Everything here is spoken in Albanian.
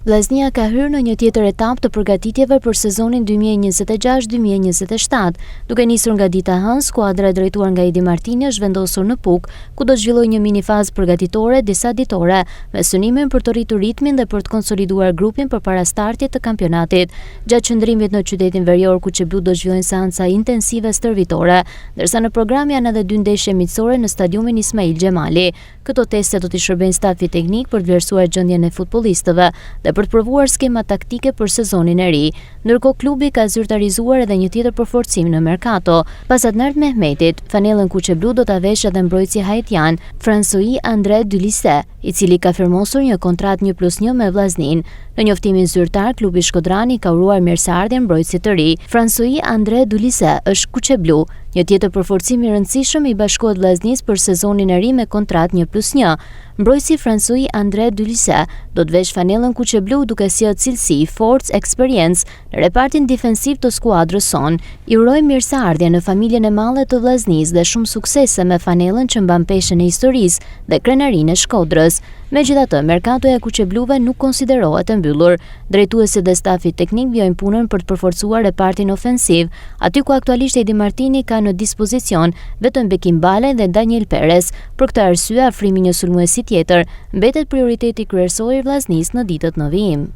Vllaznia ka hyrë në një tjetër etapë të përgatitjeve për sezonin 2026-2027, duke nisur nga dita hënë, skuadra e drejtuar nga Edi Martini është vendosur në Puk, ku do të zhvillojë një minifazë përgatitore disa ditore, me synimin për të rritur ritmin dhe për të konsoliduar grupin përpara startit të kampionatit. Gjatë qëndrimit në qytetin verior, kuqeblut do zhvillojnë seanca intensive stërvitore, ndërsa në program janë edhe 2 ndeshje miqësore në stadiumin Ismail Xhemali. Këto teste do t'i shërbejnë stafi teknik për të vlerësuar gjendjen e futbollistëve dhe për të provuar skema taktike për sezonin e ri. Ndërkohë klubi ka zyrtarizuar edhe një tjetër përforcim në merkato. Pas Adnard Mehmetit, fanellën kuqeblu do ta veshë edhe mbrojtësi haitian François André Dulisse, i cili ka firmosur një kontratë 1+1 me vllaznin. Në njoftimin zyrtar, klubi shkodrani ka uruar mirëseardhjen mbrojtësit të ri. François André Dulisse është kuqeblu. Një tjetër përforcim i rëndësishëm i bashkohet vllaznisë për sezonin e ri me kontratë 1+1. Mbrojtësi François André Dulisse do të vesh fanellën kuqeblu duke sjellë cilësi, forcë, eksperiencë në repartin defensiv të skuadrës son. I urojmë mirëseardhje në familjen e madhe të vllaznisë dhe shumë suksese me fanellën që mban peshën e historisë dhe krenarinë e Shkodrës. Megjithatë, merkatoja e kuqebluve nuk konsiderohet e mbyllur. Drejtuesit dhe stafi teknik vjojnë punën për të përforcuar repartin ofensiv, aty ku aktualisht Edi Martini ka në dispozicion vetëm Bekim Balaj dhe Daniel Perez. Për këtë arsye, afrimi një sulmuesi tjetër mbetet prioriteti kryesor i vllaznisë në ditët në vijim.